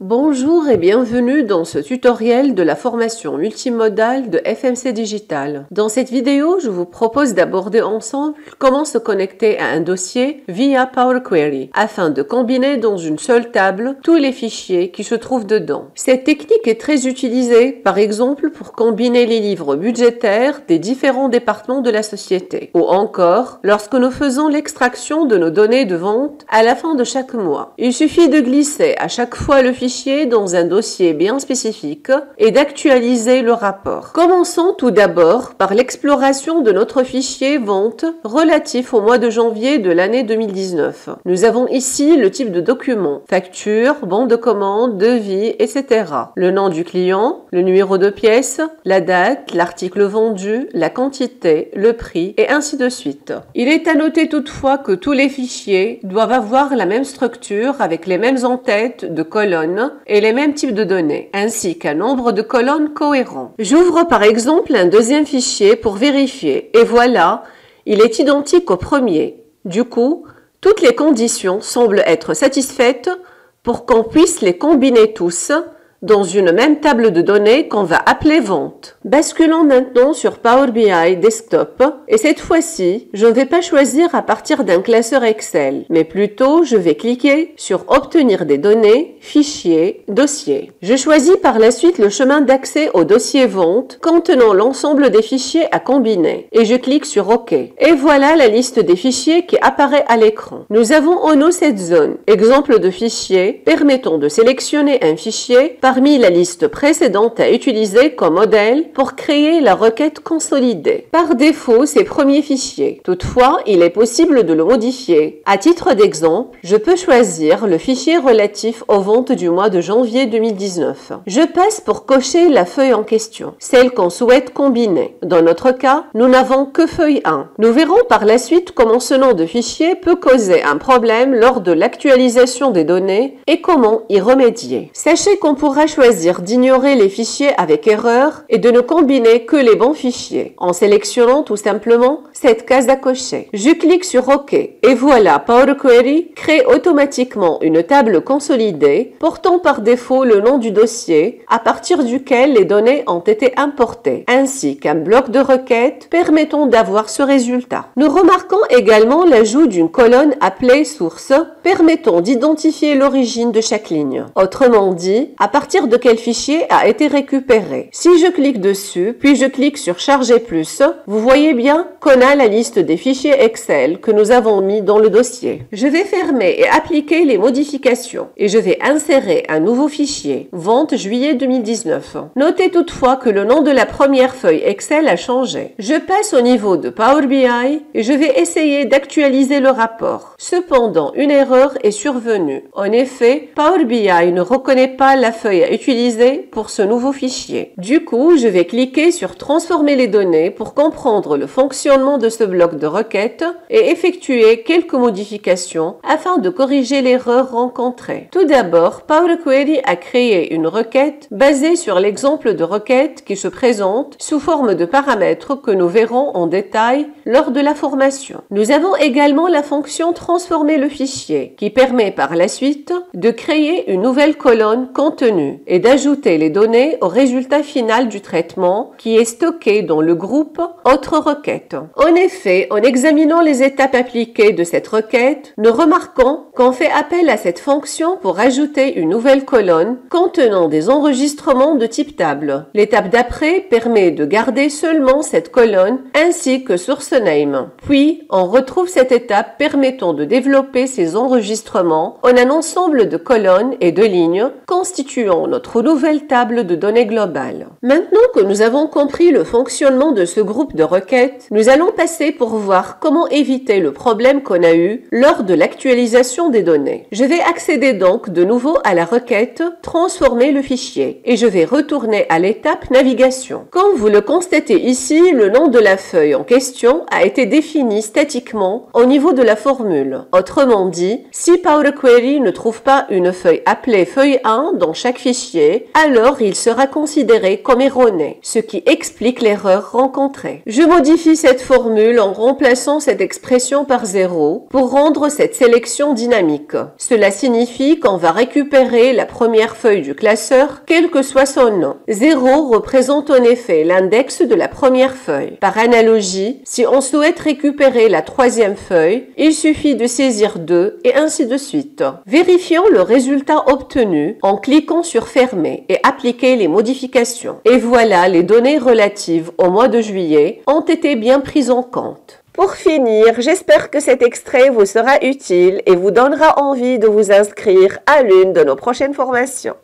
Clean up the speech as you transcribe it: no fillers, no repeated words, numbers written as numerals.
Bonjour et bienvenue dans ce tutoriel de la formation multimodale de FMC Digital. Dans cette vidéo, je vous propose d'aborder ensemble comment se connecter à un dossier via Power Query afin de combiner dans une seule table tous les fichiers qui se trouvent dedans. Cette technique est très utilisée, par exemple, pour combiner les livres budgétaires des différents départements de la société ou encore lorsque nous faisons l'extraction de nos données de vente à la fin de chaque mois. Il suffit de glisser à chaque fois le fichier dans un dossier bien spécifique et d'actualiser le rapport. Commençons tout d'abord par l'exploration de notre fichier vente relatif au mois de janvier de l'année 2019. Nous avons ici le type de document, facture, bon de commande, devis, etc. Le nom du client, le numéro de pièce, la date, l'article vendu, la quantité, le prix et ainsi de suite. Il est à noter toutefois que tous les fichiers doivent avoir la même structure avec les mêmes en-têtes de colonnes et les mêmes types de données, ainsi qu'un nombre de colonnes cohérent. J'ouvre par exemple un deuxième fichier pour vérifier, et voilà, il est identique au premier. Du coup, toutes les conditions semblent être satisfaites pour qu'on puisse les combiner tous dans une même table de données qu'on va appeler vente. Basculons maintenant sur Power BI Desktop et cette fois-ci, je ne vais pas choisir à partir d'un classeur Excel, mais plutôt je vais cliquer sur Obtenir des données, Fichier, Dossier. Je choisis par la suite le chemin d'accès au dossier vente contenant l'ensemble des fichiers à combiner et je clique sur OK. Et voilà la liste des fichiers qui apparaît à l'écran. Nous avons en haut cette zone, exemple de fichier, permettant de sélectionner un fichier parmi la liste précédente à utiliser comme modèle pour créer la requête consolidée. Par défaut, ces premiers fichiers. Toutefois, il est possible de le modifier. À titre d'exemple, je peux choisir le fichier relatif aux ventes du mois de janvier 2019. Je passe pour cocher la feuille en question, celle qu'on souhaite combiner. Dans notre cas, nous n'avons que feuille 1. Nous verrons par la suite comment ce nom de fichier peut causer un problème lors de l'actualisation des données et comment y remédier. Sachez qu'on pourra choisir d'ignorer les fichiers avec erreur et de ne combiner que les bons fichiers en sélectionnant tout simplement cette case à cocher. Je clique sur OK et voilà, Power Query crée automatiquement une table consolidée portant par défaut le nom du dossier à partir duquel les données ont été importées, ainsi qu'un bloc de requête permettant d'avoir ce résultat. Nous remarquons également l'ajout d'une colonne appelée source permettant d'identifier l'origine de chaque ligne. Autrement dit, à partir de quel fichier a été récupéré. Si je clique dessus, puis je clique sur Charger plus, vous voyez bien qu'on a la liste des fichiers Excel que nous avons mis dans le dossier. Je vais fermer et appliquer les modifications et je vais insérer un nouveau fichier, Vente juillet 2019. Notez toutefois que le nom de la première feuille Excel a changé. Je passe au niveau de Power BI et je vais essayer d'actualiser le rapport. Cependant, une erreur est survenue. En effet, Power BI ne reconnaît pas la feuille à utiliser pour ce nouveau fichier. Du coup, je vais cliquer sur Transformer les données pour comprendre le fonctionnement de ce bloc de requête et effectuer quelques modifications afin de corriger l'erreur rencontrée. Tout d'abord, Power Query a créé une requête basée sur l'exemple de requête qui se présente sous forme de paramètres que nous verrons en détail lors de la formation. Nous avons également la fonction Transformer le fichier qui permet par la suite de créer une nouvelle colonne contenu et d'ajouter les données au résultat final du traitement qui est stocké dans le groupe Autres requêtes. En effet, en examinant les étapes appliquées de cette requête, nous remarquons qu'on fait appel à cette fonction pour ajouter une nouvelle colonne contenant des enregistrements de type table. L'étape d'après permet de garder seulement cette colonne ainsi que source name. Puis, on retrouve cette étape permettant de développer ces enregistrements en un ensemble de colonnes et de lignes constituant notre nouvelle table de données globale. Maintenant que nous avons compris le fonctionnement de ce groupe de requêtes, nous allons passer pour voir comment éviter le problème qu'on a eu lors de l'actualisation des données. Je vais accéder donc de nouveau à la requête Transformer le fichier et je vais retourner à l'étape Navigation. Comme vous le constatez ici, le nom de la feuille en question a été défini statiquement au niveau de la formule. Autrement dit, si Power Query ne trouve pas une feuille appelée feuille 1 dans chaque fichier, alors il sera considéré comme erroné, ce qui explique l'erreur rencontrée. Je modifie cette formule en remplaçant cette expression par 0 pour rendre cette sélection dynamique. Cela signifie qu'on va récupérer la première feuille du classeur, quel que soit son nom. 0 représente en effet l'index de la première feuille. Par analogie, si on souhaite récupérer la troisième feuille, il suffit de saisir 2 et ainsi de suite. Vérifions le résultat obtenu en cliquant sur Fermer et appliquer les modifications. Et voilà, les données relatives au mois de juillet ont été bien prises en compte. Pour finir, j'espère que cet extrait vous sera utile et vous donnera envie de vous inscrire à l'une de nos prochaines formations.